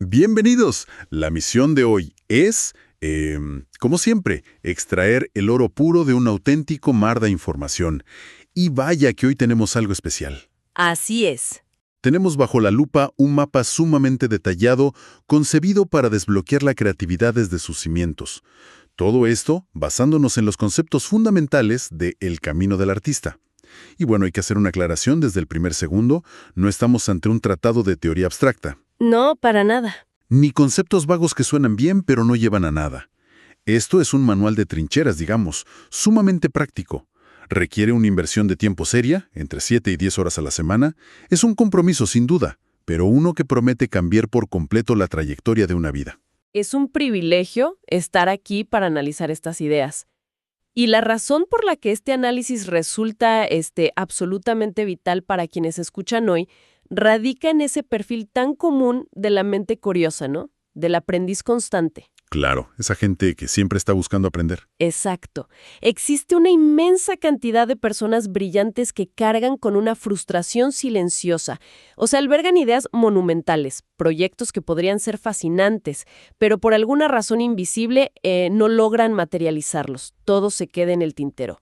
Bienvenidos. La misión de hoy es, como siempre, extraer el oro puro de un auténtico mar de información. Y vaya que hoy tenemos algo especial. Así es. Tenemos bajo la lupa un mapa sumamente detallado, concebido para desbloquear la creatividad desde sus cimientos. Todo esto basándonos en los conceptos fundamentales de El Camino del Artista. Y bueno, hay que hacer una aclaración desde el primer segundo, no estamos ante un tratado de teoría abstracta. No, para nada. Ni conceptos vagos que suenan bien pero no llevan a nada. Esto es un manual de trincheras, digamos, sumamente práctico. Requiere una inversión de tiempo seria, entre 7 y 10 horas a la semana. Es un compromiso sin duda, pero uno que promete cambiar por completo la trayectoria de una vida. Es un privilegio estar aquí para analizar estas ideas. Y la razón por la que este análisis resulta absolutamente vital para quienes escuchan hoy radica en ese perfil tan común de la mente curiosa, ¿no? Del aprendiz constante. Claro, esa gente que siempre está buscando aprender. Exacto. Existe una inmensa cantidad de personas brillantes que cargan con una frustración silenciosa. O sea, albergan ideas monumentales, proyectos que podrían ser fascinantes, pero por alguna razón invisible no logran materializarlos. Todo se queda en el tintero.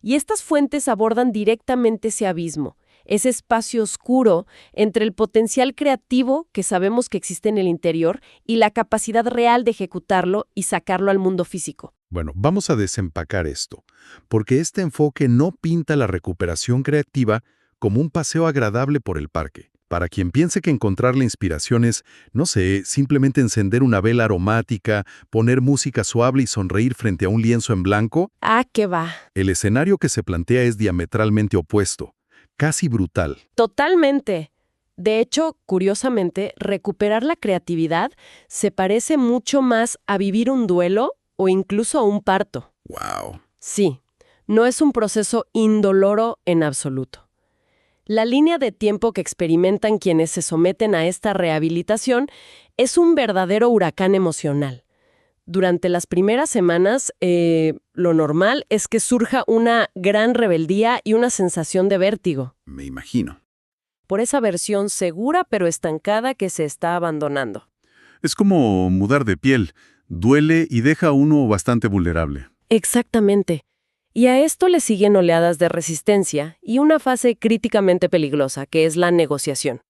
Y estas fuentes abordan directamente ese abismo, ese espacio oscuro entre el potencial creativo que sabemos que existe en el interior y la capacidad real de ejecutarlo y sacarlo al mundo físico. Bueno, vamos a desempacar esto, porque este enfoque no pinta la recuperación creativa como un paseo agradable por el parque. Para quien piense que encontrar la inspiración es, no sé, simplemente encender una vela aromática, poner música suave y sonreír frente a un lienzo en blanco, ¿Qué va? el escenario que se plantea es diametralmente opuesto, casi brutal. Totalmente. De hecho, curiosamente, recuperar la creatividad se parece mucho más a vivir un duelo o incluso a un parto. ¡Wow! Sí, no es un proceso indoloro en absoluto. La línea de tiempo que experimentan quienes se someten a esta rehabilitación es un verdadero huracán emocional. Durante las primeras semanas, lo normal es que surja una gran rebeldía y una sensación de vértigo, Me imagino. por esa versión segura pero estancada que se está abandonando. Es como mudar de piel. Duele y deja a uno bastante vulnerable. Exactamente. Y a esto le siguen oleadas de resistencia y una fase críticamente peligrosa, que es la negociación.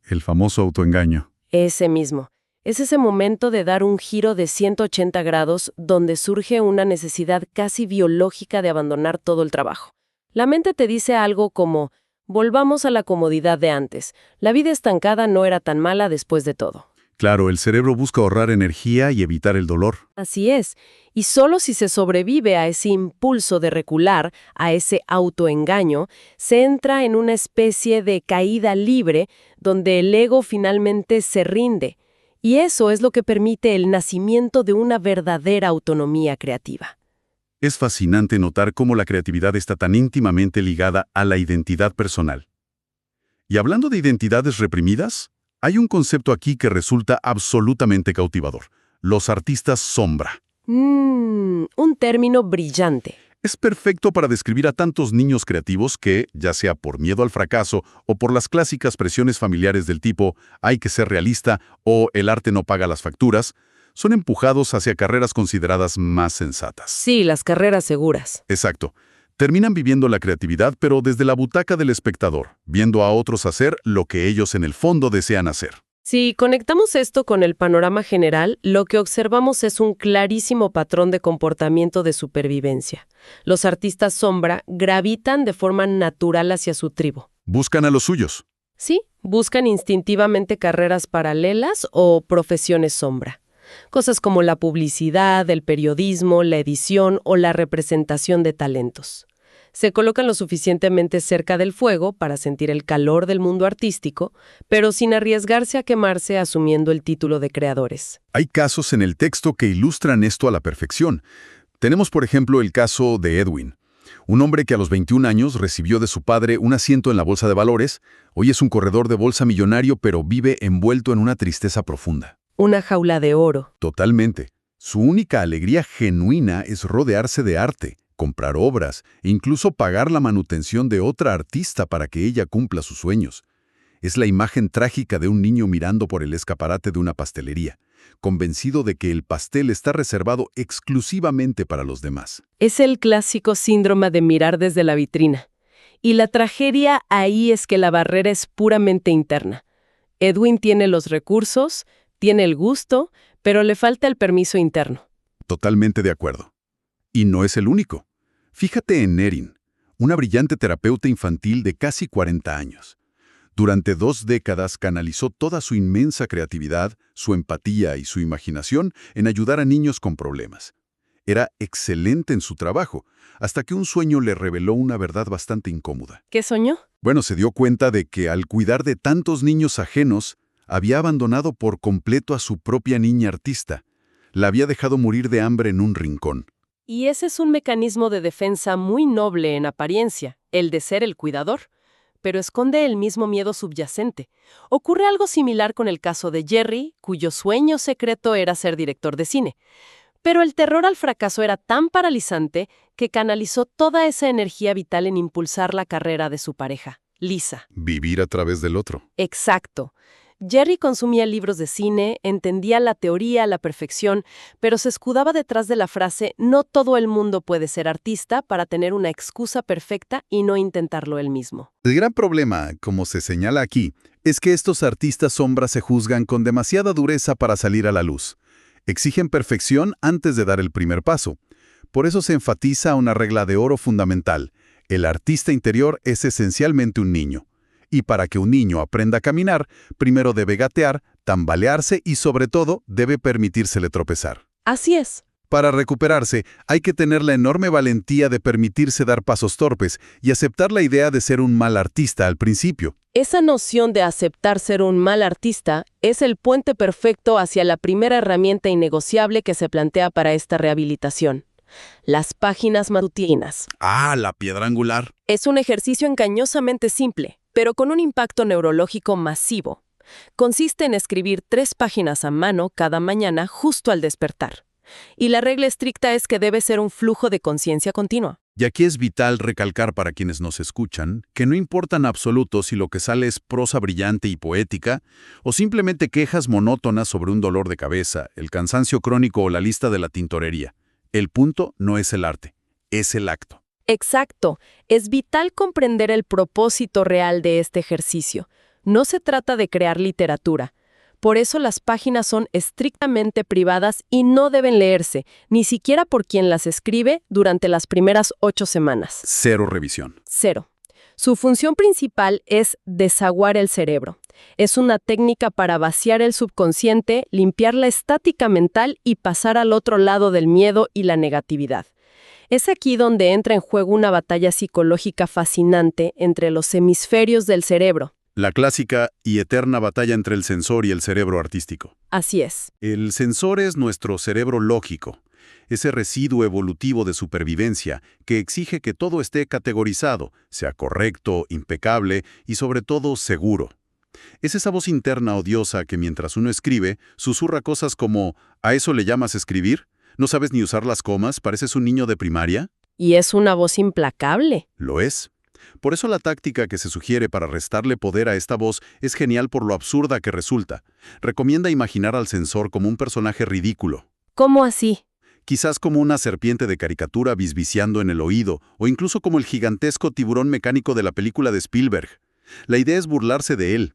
El famoso autoengaño. Ese mismo. Es ese momento de dar un giro de 180 grados donde surge una necesidad casi biológica de abandonar todo el trabajo. La mente te dice algo como, volvamos a la comodidad de antes. La vida estancada no era tan mala después de todo. Claro, el cerebro busca ahorrar energía y evitar el dolor. Así es. Y solo si se sobrevive a ese impulso de recular, a ese autoengaño, se entra en una especie de caída libre donde el ego finalmente se rinde. Y eso es lo que permite el nacimiento de una verdadera autonomía creativa. Es fascinante notar cómo la creatividad está tan íntimamente ligada a la identidad personal. Y hablando de identidades reprimidas, hay un concepto aquí que resulta absolutamente cautivador: los artistas sombra. Un término brillante. Es perfecto para describir a tantos niños creativos que, ya sea por miedo al fracaso o por las clásicas presiones familiares del tipo «hay que ser realista» o «el arte no paga las facturas», son empujados hacia carreras consideradas más sensatas. Sí, las carreras seguras. Exacto. Terminan viviendo la creatividad, pero desde la butaca del espectador, viendo a otros hacer lo que ellos en el fondo desean hacer. Si conectamos esto con el panorama general, lo que observamos es un clarísimo patrón de comportamiento de supervivencia. Los artistas sombra gravitan de forma natural hacia su tribu. Buscan a los suyos. Sí, buscan instintivamente carreras paralelas o profesiones sombra. Cosas como la publicidad, el periodismo, la edición o la representación de talentos. Se colocan lo suficientemente cerca del fuego para sentir el calor del mundo artístico, pero sin arriesgarse a quemarse asumiendo el título de creadores. Hay casos en el texto que ilustran esto a la perfección. Tenemos, por ejemplo, el caso de Edwin, un hombre que a los 21 años recibió de su padre un asiento en la bolsa de valores. Hoy es un corredor de bolsa millonario, pero vive envuelto en una tristeza profunda. Una jaula de oro. Totalmente. Su única alegría genuina es rodearse de arte, comprar obras e incluso pagar la manutención de otra artista para que ella cumpla sus sueños. Es la imagen trágica de un niño mirando por el escaparate de una pastelería, convencido de que el pastel está reservado exclusivamente para los demás. Es el clásico síndrome de mirar desde la vitrina. Y la tragedia ahí es que la barrera es puramente interna. Edwin tiene los recursos, tiene el gusto, pero le falta el permiso interno. Totalmente de acuerdo. Y no es el único. Fíjate en Erin, una brillante terapeuta infantil de casi 40 años. Durante 2 décadas canalizó toda su inmensa creatividad, su empatía y su imaginación en ayudar a niños con problemas. Era excelente en su trabajo, hasta que un sueño le reveló una verdad bastante incómoda. ¿Qué soñó? Bueno, se dio cuenta de que al cuidar de tantos niños ajenos, había abandonado por completo a su propia niña artista. La había dejado morir de hambre en un rincón. Y ese es un mecanismo de defensa muy noble en apariencia, el de ser el cuidador, pero esconde el mismo miedo subyacente. Ocurre algo similar con el caso de Jerry, cuyo sueño secreto era ser director de cine. Pero el terror al fracaso era tan paralizante que canalizó toda esa energía vital en impulsar la carrera de su pareja, Lisa. Vivir a través del otro. Exacto. Jerry consumía libros de cine, entendía la teoría a la perfección, pero se escudaba detrás de la frase «no todo el mundo puede ser artista» para tener una excusa perfecta y no intentarlo él mismo. El gran problema, como se señala aquí, es que estos artistas sombras se juzgan con demasiada dureza para salir a la luz. Exigen perfección antes de dar el primer paso. Por eso se enfatiza una regla de oro fundamental. El artista interior es esencialmente un niño. Y para que un niño aprenda a caminar, primero debe gatear, tambalearse y sobre todo debe permitírsele tropezar. Así es. Para recuperarse, hay que tener la enorme valentía de permitirse dar pasos torpes y aceptar la idea de ser un mal artista al principio. Esa noción de aceptar ser un mal artista es el puente perfecto hacia la primera herramienta innegociable que se plantea para esta rehabilitación. Las páginas matutinas. Ah, la piedra angular. Es un ejercicio engañosamente simple, pero con un impacto neurológico masivo. Consiste en escribir 3 páginas a mano cada mañana justo al despertar. Y la regla estricta es que debe ser un flujo de conciencia continua. Y aquí es vital recalcar para quienes nos escuchan que no importa en absoluto si lo que sale es prosa brillante y poética o simplemente quejas monótonas sobre un dolor de cabeza, el cansancio crónico o la lista de la tintorería. El punto no es el arte, es el acto. Exacto. Es vital comprender el propósito real de este ejercicio. No se trata de crear literatura. Por eso las páginas son estrictamente privadas y no deben leerse, ni siquiera por quien las escribe durante las primeras 8 semanas. 0 revisión. 0. Su función principal es desaguar el cerebro. Es una técnica para vaciar el subconsciente, limpiar la estática mental y pasar al otro lado del miedo y la negatividad. Es aquí donde entra en juego una batalla psicológica fascinante entre los hemisferios del cerebro. La clásica y eterna batalla entre el sensor y el cerebro artístico. Así es. El sensor es nuestro cerebro lógico, ese residuo evolutivo de supervivencia que exige que todo esté categorizado, sea correcto, impecable y sobre todo seguro. Es esa voz interna odiosa que mientras uno escribe, susurra cosas como ¿a eso le llamas escribir? ¿No sabes ni usar las comas? ¿Pareces un niño de primaria? Y es una voz implacable. Lo es. Por eso la táctica que se sugiere para restarle poder a esta voz es genial por lo absurda que resulta. Recomienda imaginar al sensor como un personaje ridículo. ¿Cómo así? Quizás como una serpiente de caricatura bisbiciando en el oído, o incluso como el gigantesco tiburón mecánico de la película de Spielberg. La idea es burlarse de él.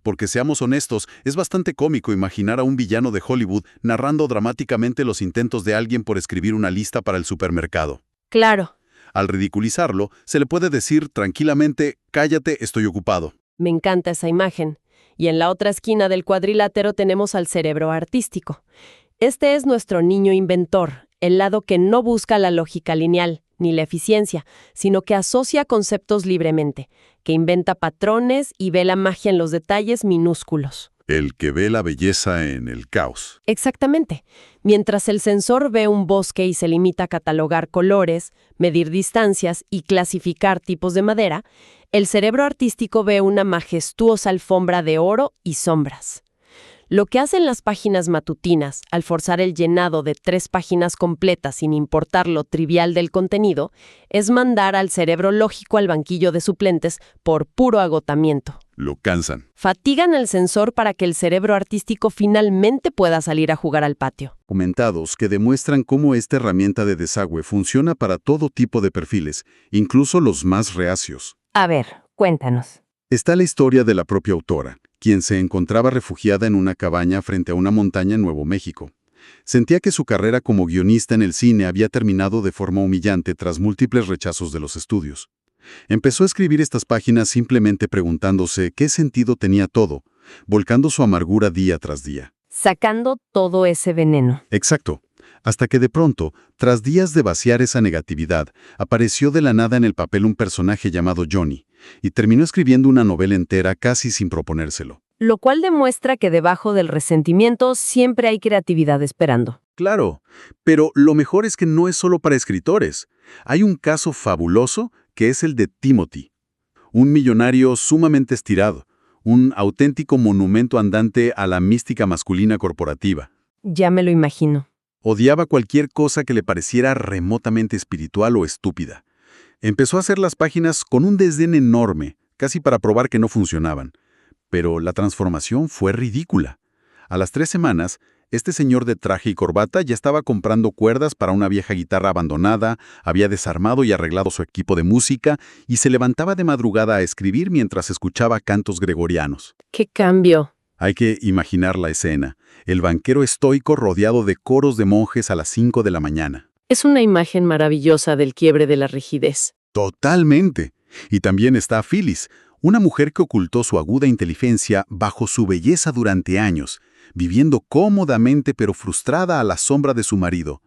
Porque seamos honestos, es bastante cómico imaginar a un villano de Hollywood narrando dramáticamente los intentos de alguien por escribir una lista para el supermercado. Claro. Al ridiculizarlo, se le puede decir tranquilamente, cállate, estoy ocupado. Me encanta esa imagen. Y en la otra esquina del cuadrilátero tenemos al cerebro artístico. Este es nuestro niño inventor, el lado que no busca la lógica lineal, ni la eficiencia, sino que asocia conceptos libremente, que inventa patrones y ve la magia en los detalles minúsculos. El que ve la belleza en el caos. Exactamente. Mientras el sensor ve un bosque y se limita a catalogar colores, medir distancias y clasificar tipos de madera, el cerebro artístico ve una majestuosa alfombra de oro y sombras. Lo que hacen las páginas matutinas, al forzar el llenado de 3 páginas completas sin importar lo trivial del contenido, es mandar al cerebro lógico al banquillo de suplentes por puro agotamiento. Lo cansan. Fatigan el sensor para que el cerebro artístico finalmente pueda salir a jugar al patio. Documentados que demuestran cómo esta herramienta de desagüe funciona para todo tipo de perfiles, incluso los más reacios. A ver, cuéntanos. Está la historia de la propia autora, quien se encontraba refugiada en una cabaña frente a una montaña en Nuevo México. Sentía que su carrera como guionista en el cine había terminado de forma humillante tras múltiples rechazos de los estudios. Empezó a escribir estas páginas simplemente preguntándose qué sentido tenía todo, volcando su amargura día tras día. Sacando todo ese veneno. Exacto. Hasta que de pronto, tras días de vaciar esa negatividad, apareció de la nada en el papel un personaje llamado Johnny, y terminó escribiendo una novela entera casi sin proponérselo. Lo cual demuestra que debajo del resentimiento siempre hay creatividad esperando. Claro, pero lo mejor es que no es solo para escritores. Hay un caso fabuloso que es el de Timothy, un millonario sumamente estirado, un auténtico monumento andante a la mística masculina corporativa. Ya me lo imagino. Odiaba cualquier cosa que le pareciera remotamente espiritual o estúpida. Empezó a hacer las páginas con un desdén enorme, casi para probar que no funcionaban. Pero la transformación fue ridícula. A las 3 semanas, este señor de traje y corbata ya estaba comprando cuerdas para una vieja guitarra abandonada, había desarmado y arreglado su equipo de música y se levantaba de madrugada a escribir mientras escuchaba cantos gregorianos. ¡Qué cambio! Hay que imaginar la escena. El banquero estoico rodeado de coros de monjes a las 5 de la mañana. Es una imagen maravillosa del quiebre de la rigidez. Totalmente. Y también está Phyllis, una mujer que ocultó su aguda inteligencia bajo su belleza durante años, viviendo cómodamente pero frustrada a la sombra de su marido.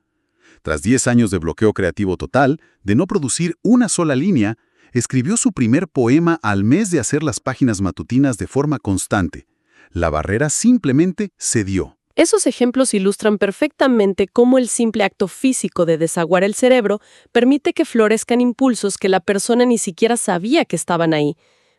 Tras 10 años de bloqueo creativo total, de no producir una sola línea, escribió su primer poema al mes de hacer las páginas matutinas de forma constante. La barrera simplemente cedió. Esos ejemplos ilustran perfectamente cómo el simple acto físico de desaguar el cerebro permite que florezcan impulsos que la persona ni siquiera sabía que estaban ahí.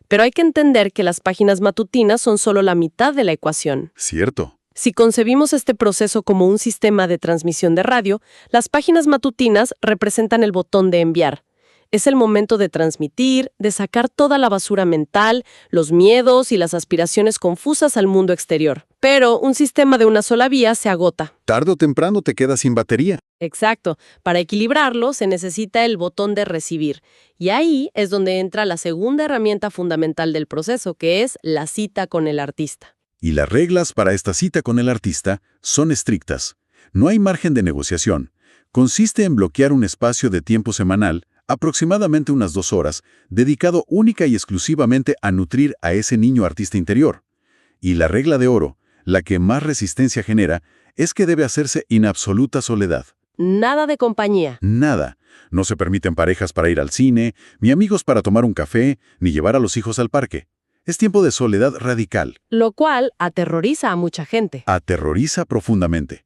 Pero hay que entender que las páginas matutinas son solo la mitad de la ecuación. Cierto. Si concebimos este proceso como un sistema de transmisión de radio, las páginas matutinas representan el botón de enviar. Es el momento de transmitir, de sacar toda la basura mental, los miedos y las aspiraciones confusas al mundo exterior. Pero un sistema de una sola vía se agota. Tarde o temprano te quedas sin batería. Exacto. Para equilibrarlo se necesita el botón de recibir. Y ahí es donde entra la segunda herramienta fundamental del proceso, que es la cita con el artista. Y las reglas para esta cita con el artista son estrictas. No hay margen de negociación. Consiste en bloquear un espacio de tiempo semanal, aproximadamente unas 2 horas, dedicado única y exclusivamente a nutrir a ese niño artista interior. Y la regla de oro, la que más resistencia genera, es que debe hacerse en absoluta soledad. Nada de compañía. Nada. No se permiten parejas para ir al cine, ni amigos para tomar un café, ni llevar a los hijos al parque. Es tiempo de soledad radical. Lo cual aterroriza a mucha gente. Aterroriza profundamente.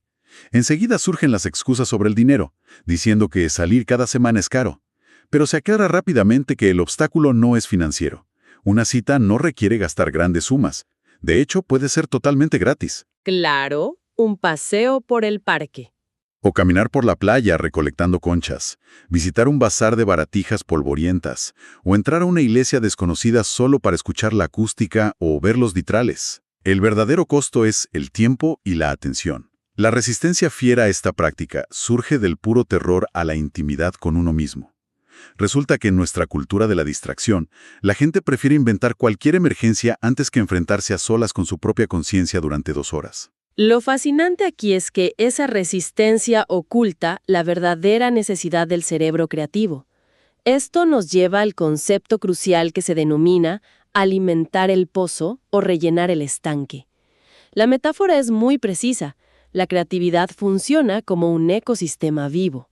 Enseguida surgen las excusas sobre el dinero, diciendo que salir cada semana es caro. Pero se aclara rápidamente que el obstáculo no es financiero. Una cita no requiere gastar grandes sumas. De hecho, puede ser totalmente gratis. Claro, un paseo por el parque. O caminar por la playa recolectando conchas, visitar un bazar de baratijas polvorientas, o entrar a una iglesia desconocida solo para escuchar la acústica o ver los vitrales. El verdadero costo es el tiempo y la atención. La resistencia fiera a esta práctica surge del puro terror a la intimidad con uno mismo. Resulta que en nuestra cultura de la distracción, la gente prefiere inventar cualquier emergencia antes que enfrentarse a solas con su propia conciencia durante 2 horas. Lo fascinante aquí es que esa resistencia oculta la verdadera necesidad del cerebro creativo. Esto nos lleva al concepto crucial que se denomina alimentar el pozo o rellenar el estanque. La metáfora es muy precisa. La creatividad funciona como un ecosistema vivo.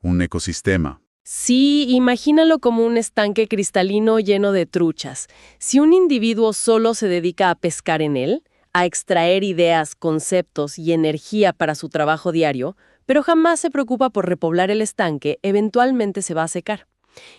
Un ecosistema. Sí, imagínalo como un estanque cristalino lleno de truchas. Si un individuo solo se dedica a pescar en él, a extraer ideas, conceptos y energía para su trabajo diario, pero jamás se preocupa por repoblar el estanque, eventualmente se va a secar.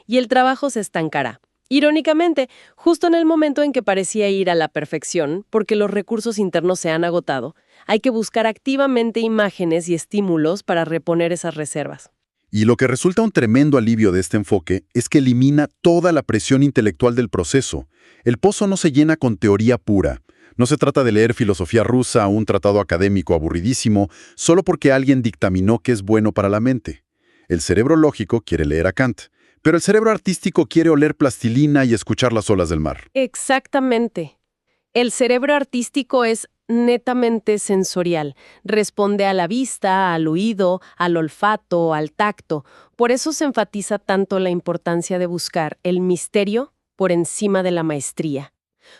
Y el trabajo se estancará. Irónicamente, justo en el momento en que parecía ir a la perfección, porque los recursos internos se han agotado, hay que buscar activamente imágenes y estímulos para reponer esas reservas. Y lo que resulta un tremendo alivio de este enfoque es que elimina toda la presión intelectual del proceso. El pozo no se llena con teoría pura. No se trata de leer filosofía rusa o un tratado académico aburridísimo solo porque alguien dictaminó que es bueno para la mente. El cerebro lógico quiere leer a Kant, pero el cerebro artístico quiere oler plastilina y escuchar las olas del mar. Exactamente. El cerebro artístico es netamente sensorial. Responde a la vista, al oído, al olfato, al tacto. Por eso se enfatiza tanto la importancia de buscar el misterio por encima de la maestría.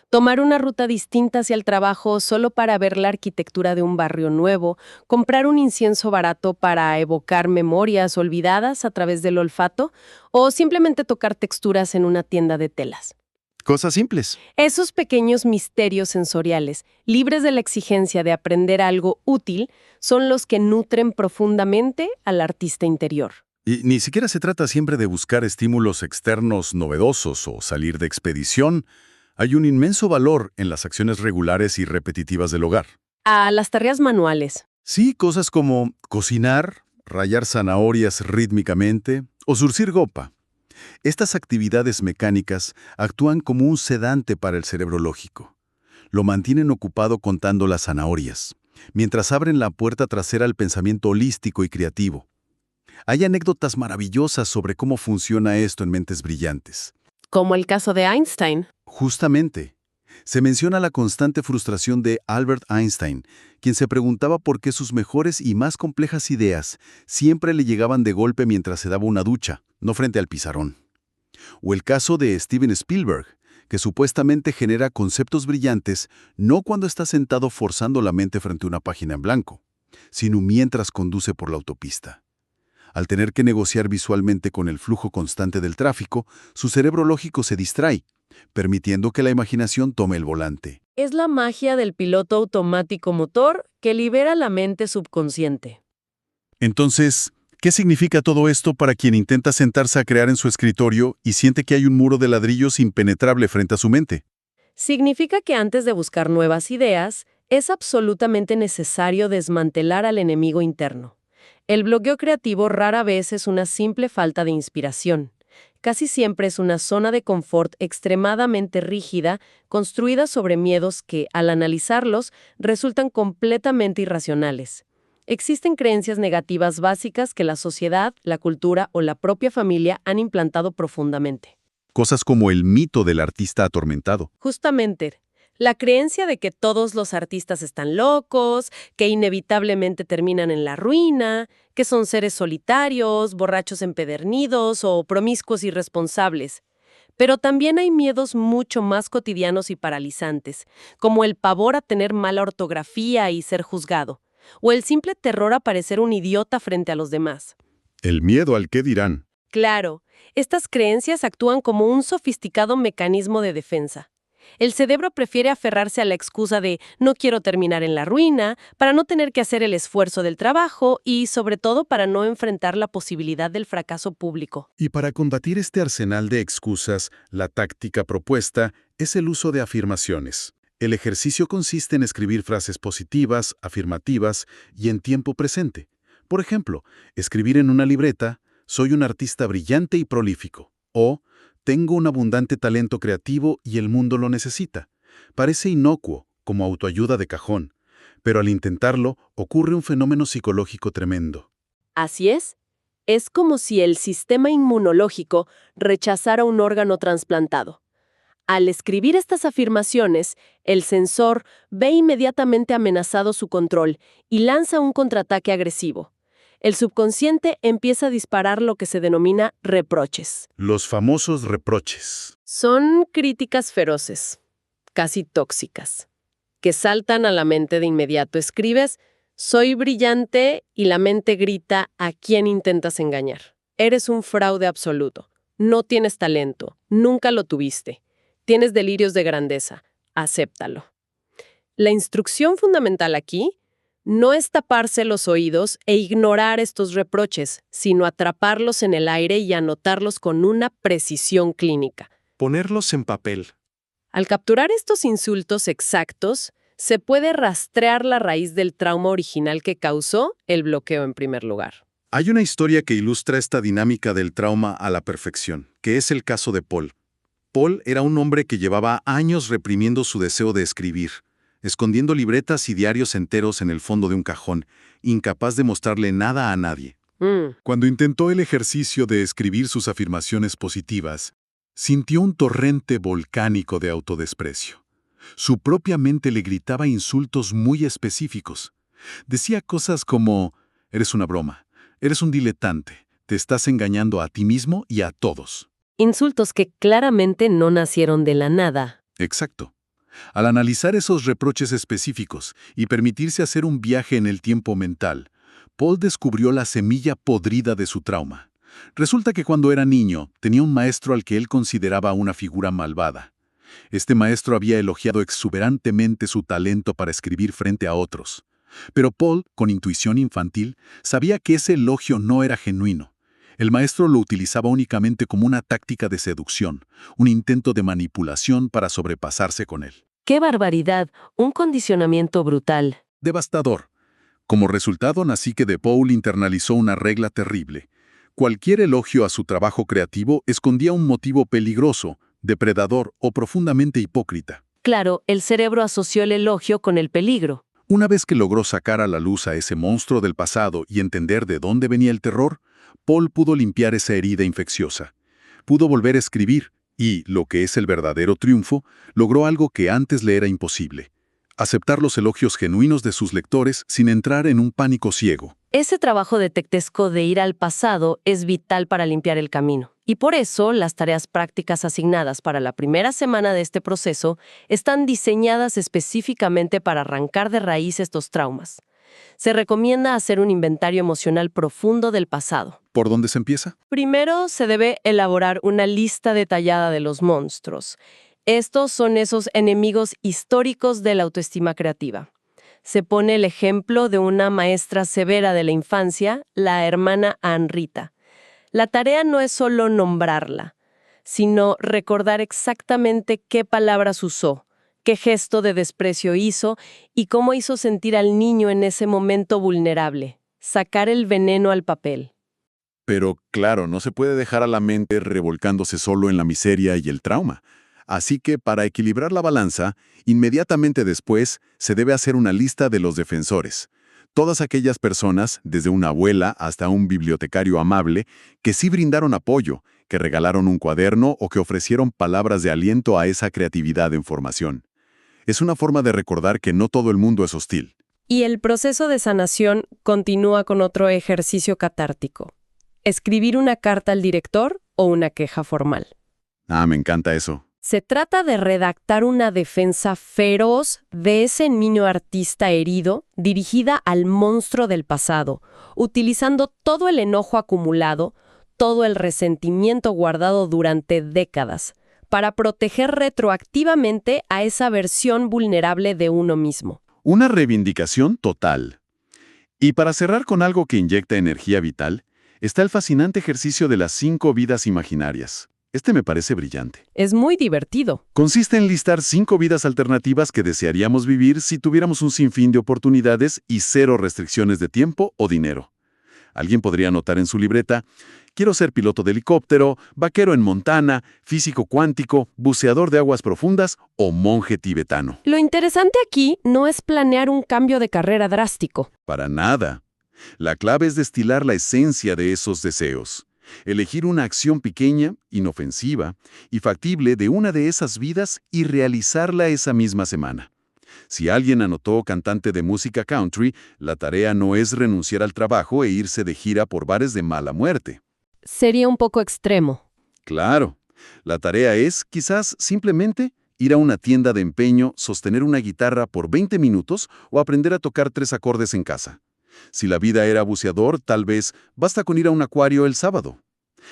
Tomar una ruta distinta hacia el trabajo solo para ver la arquitectura de un barrio nuevo, comprar un incienso barato para evocar memorias olvidadas a través del olfato, o simplemente tocar texturas en una tienda de telas. Cosas simples. Esos pequeños misterios sensoriales, libres de la exigencia de aprender algo útil, son los que nutren profundamente al artista interior. Y ni siquiera se trata siempre de buscar estímulos externos novedosos o salir de expedición. Hay un inmenso valor en las acciones regulares y repetitivas del hogar. A las tareas manuales. Sí, cosas como cocinar, rallar zanahorias rítmicamente o zurcir gopa. Estas actividades mecánicas actúan como un sedante para el cerebro lógico. Lo mantienen ocupado contando las zanahorias, mientras abren la puerta trasera al pensamiento holístico y creativo. Hay anécdotas maravillosas sobre cómo funciona esto en mentes brillantes. Como el caso de Einstein. Justamente, se menciona la constante frustración de Albert Einstein, quien se preguntaba por qué sus mejores y más complejas ideas siempre le llegaban de golpe mientras se daba una ducha, no frente al pizarrón. O el caso de Steven Spielberg, que supuestamente genera conceptos brillantes no cuando está sentado forzando la mente frente a una página en blanco, sino mientras conduce por la autopista. Al tener que negociar visualmente con el flujo constante del tráfico, su cerebro lógico se distrae, permitiendo que la imaginación tome el volante. Es la magia del piloto automático motor que libera la mente subconsciente. Entonces, ¿qué significa todo esto para quien intenta sentarse a crear en su escritorio y siente que hay un muro de ladrillos impenetrable frente a su mente? Significa que antes de buscar nuevas ideas, es absolutamente necesario desmantelar al enemigo interno. El bloqueo creativo rara vez es una simple falta de inspiración. Casi siempre es una zona de confort extremadamente rígida, construida sobre miedos que, al analizarlos, resultan completamente irracionales. Existen creencias negativas básicas que la sociedad, la cultura o la propia familia han implantado profundamente. Cosas como el mito del artista atormentado. Justamente, la creencia de que todos los artistas están locos, que inevitablemente terminan en la ruina, que son seres solitarios, borrachos empedernidos o promiscuos irresponsables. Pero también hay miedos mucho más cotidianos y paralizantes, como el pavor a tener mala ortografía y ser juzgado, o el simple terror a parecer un idiota frente a los demás. El miedo al qué dirán. Claro, estas creencias actúan como un sofisticado mecanismo de defensa. El cerebro prefiere aferrarse a la excusa de no quiero terminar en la ruina, para no tener que hacer el esfuerzo del trabajo y, sobre todo, para no enfrentar la posibilidad del fracaso público. Y para combatir este arsenal de excusas, la táctica propuesta es el uso de afirmaciones. El ejercicio consiste en escribir frases positivas, afirmativas y en tiempo presente. Por ejemplo, escribir en una libreta, soy un artista brillante y prolífico, o tengo un abundante talento creativo y el mundo lo necesita. Parece inocuo, como autoayuda de cajón, pero al intentarlo ocurre un fenómeno psicológico tremendo. Así es como si el sistema inmunológico rechazara un órgano trasplantado. Al escribir estas afirmaciones, el sensor ve inmediatamente amenazado su control y lanza un contraataque agresivo. El subconsciente empieza a disparar lo que se denomina reproches. Los famosos reproches. Son críticas feroces, casi tóxicas, que saltan a la mente de inmediato. Escribes, soy brillante, y la mente grita, ¿a quién intentas engañar? Eres un fraude absoluto. No tienes talento. Nunca lo tuviste. Tienes delirios de grandeza. Acéptalo. La instrucción fundamental aquí no es taparse los oídos e ignorar estos reproches, sino atraparlos en el aire y anotarlos con una precisión clínica. ponerlos en papel. Al capturar estos insultos exactos, se puede rastrear la raíz del trauma original que causó el bloqueo en primer lugar. Hay una historia que ilustra esta dinámica del trauma a la perfección, que es el caso de Paul. Paul era un hombre que llevaba años reprimiendo su deseo de escribir, escondiendo libretas y diarios enteros en el fondo de un cajón, incapaz de mostrarle nada a nadie. Cuando intentó el ejercicio de escribir sus afirmaciones positivas, sintió un torrente volcánico de autodesprecio. Su propia mente le gritaba insultos muy específicos. Decía cosas como: eres una broma, eres un diletante, te estás engañando a ti mismo y a todos. Insultos que claramente no nacieron de la nada. Exacto. Al analizar esos reproches específicos y permitirse hacer un viaje en el tiempo mental, Paul descubrió la semilla podrida de su trauma. Resulta que cuando era niño, tenía un maestro al que él consideraba una figura malvada. Este maestro había elogiado exuberantemente su talento para escribir frente a otros. Pero Paul, con intuición infantil, sabía que ese elogio no era genuino. El maestro lo utilizaba únicamente como una táctica de seducción, un intento de manipulación para sobrepasarse con él. ¡Qué barbaridad! Un condicionamiento brutal. Devastador. Como resultado, nací que de Paul internalizó una regla terrible. Cualquier elogio a su trabajo creativo escondía un motivo peligroso, depredador o profundamente hipócrita. Claro, el cerebro asoció el elogio con el peligro. Una vez que logró sacar a la luz a ese monstruo del pasado y entender de dónde venía el terror, Paul pudo limpiar esa herida infecciosa. Pudo volver a escribir y, lo que es el verdadero triunfo, logró algo que antes le era imposible: aceptar los elogios genuinos de sus lectores sin entrar en un pánico ciego. Ese trabajo detectivesco de ir al pasado es vital para limpiar el camino. Y por eso, las tareas prácticas asignadas para la primera semana de este proceso están diseñadas específicamente para arrancar de raíz estos traumas. Se recomienda hacer un inventario emocional profundo del pasado. ¿Por dónde se empieza? Primero, se debe elaborar una lista detallada de los monstruos. Estos son esos enemigos históricos de la autoestima creativa. Se pone el ejemplo de una maestra severa de la infancia, la hermana Ann Rita. La tarea no es solo nombrarla, sino recordar exactamente qué palabras usó, qué gesto de desprecio hizo y cómo hizo sentir al niño en ese momento vulnerable. Sacar el veneno al papel. Pero, claro, no se puede dejar a la mente revolcándose solo en la miseria y el trauma. Así que, para equilibrar la balanza, inmediatamente después se debe hacer una lista de los defensores. Todas aquellas personas, desde una abuela hasta un bibliotecario amable, que sí brindaron apoyo, que regalaron un cuaderno o que ofrecieron palabras de aliento a esa creatividad en formación. Es una forma de recordar que no todo el mundo es hostil. Y el proceso de sanación continúa con otro ejercicio catártico. Escribir una carta al director o una queja formal. Me encanta eso. Se trata de redactar una defensa feroz de ese niño artista herido dirigida al monstruo del pasado, utilizando todo el enojo acumulado, todo el resentimiento guardado durante décadas, para proteger retroactivamente a esa versión vulnerable de uno mismo. Una reivindicación total. Y para cerrar con algo que inyecta energía vital, está el fascinante ejercicio de las 5 vidas imaginarias. Este me parece brillante. Es muy divertido. Consiste en listar 5 vidas alternativas que desearíamos vivir si tuviéramos un sinfín de oportunidades y 0 restricciones de tiempo o dinero. Alguien podría anotar en su libreta: quiero ser piloto de helicóptero, vaquero en Montana, físico cuántico, buceador de aguas profundas o monje tibetano. Lo interesante aquí no es planear un cambio de carrera drástico. Para nada. La clave es destilar la esencia de esos deseos. Elegir una acción pequeña, inofensiva y factible de una de esas vidas y realizarla esa misma semana. Si alguien anotó cantante de música country, la tarea no es renunciar al trabajo e irse de gira por bares de mala muerte. Sería un poco extremo. Claro, la tarea es, quizás, simplemente ir a una tienda de empeño, sostener una guitarra por 20 minutos o aprender a tocar 3 acordes en casa. Si la vida era buceador, tal vez basta con ir a un acuario el sábado.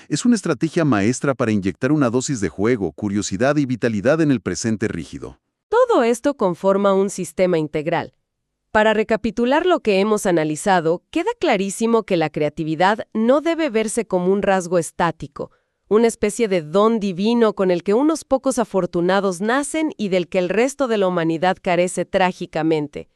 Es una estrategia maestra para inyectar una dosis de juego, curiosidad y vitalidad en el presente rígido. Todo esto conforma un sistema integral. Para recapitular lo que hemos analizado, queda clarísimo que la creatividad no debe verse como un rasgo estático, una especie de don divino con el que unos pocos afortunados nacen y del que el resto de la humanidad carece trágicamente.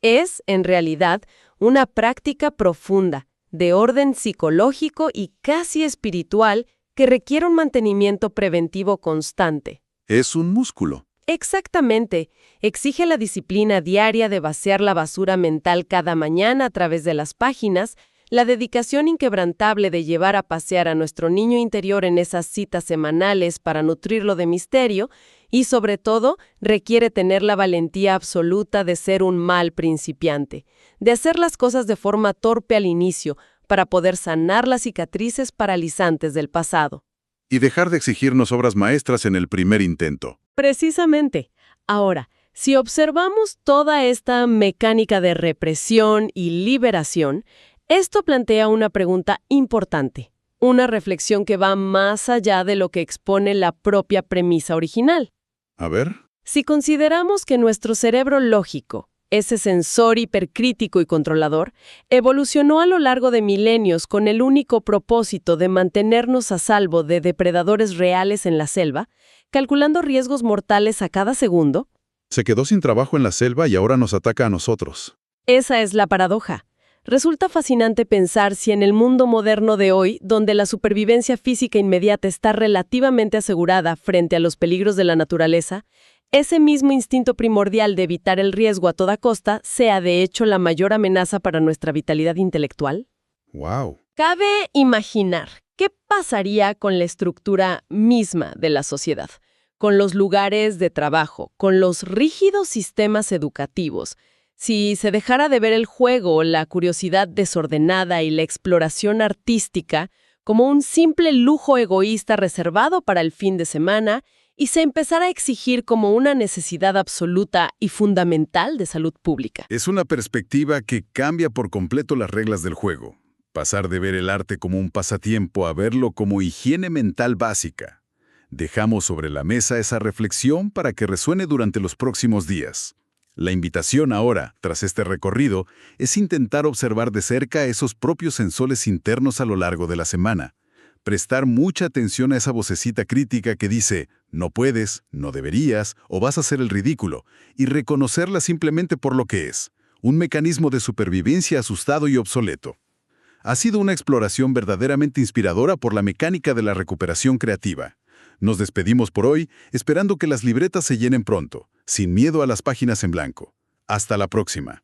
Es, en realidad, una práctica profunda, de orden psicológico y casi espiritual, que requiere un mantenimiento preventivo constante. Es un músculo. Exactamente. Exige la disciplina diaria de vaciar la basura mental cada mañana a través de las páginas, la dedicación inquebrantable de llevar a pasear a nuestro niño interior en esas citas semanales para nutrirlo de misterio y, sobre todo, requiere tener la valentía absoluta de ser un mal principiante, de hacer las cosas de forma torpe al inicio para poder sanar las cicatrices paralizantes del pasado. Y dejar de exigirnos obras maestras en el primer intento. Precisamente. Ahora, si observamos toda esta mecánica de represión y liberación, esto plantea una pregunta importante, una reflexión que va más allá de lo que expone la propia premisa original. A ver. Si consideramos que nuestro cerebro lógico, ese sensor hipercrítico y controlador, evolucionó a lo largo de milenios con el único propósito de mantenernos a salvo de depredadores reales en la selva, calculando riesgos mortales a cada segundo, Se quedó sin trabajo en la selva y ahora nos ataca a nosotros. esa es la paradoja. Resulta fascinante pensar si en el mundo moderno de hoy, donde la supervivencia física inmediata está relativamente asegurada frente a los peligros de la naturaleza, ese mismo instinto primordial de evitar el riesgo a toda costa sea de hecho la mayor amenaza para nuestra vitalidad intelectual. ¡Wow! Cabe imaginar qué pasaría con la estructura misma de la sociedad, con los lugares de trabajo, con los rígidos sistemas educativos, si se dejara de ver el juego, la curiosidad desordenada y la exploración artística como un simple lujo egoísta reservado para el fin de semana y se empezara a exigir como una necesidad absoluta y fundamental de salud pública. Es una perspectiva que cambia por completo las reglas del juego. Pasar de ver el arte como un pasatiempo a verlo como higiene mental básica. Dejamos sobre la mesa esa reflexión para que resuene durante los próximos días. La invitación ahora, tras este recorrido, es intentar observar de cerca esos propios sensores internos a lo largo de la semana. Prestar mucha atención a esa vocecita crítica que dice, no puedes, no deberías, o vas a hacer el ridículo, y reconocerla simplemente por lo que es, un mecanismo de supervivencia asustado y obsoleto. Ha sido una exploración verdaderamente inspiradora por la mecánica de la recuperación creativa. Nos despedimos por hoy, esperando que las libretas se llenen pronto, sin miedo a las páginas en blanco. Hasta la próxima.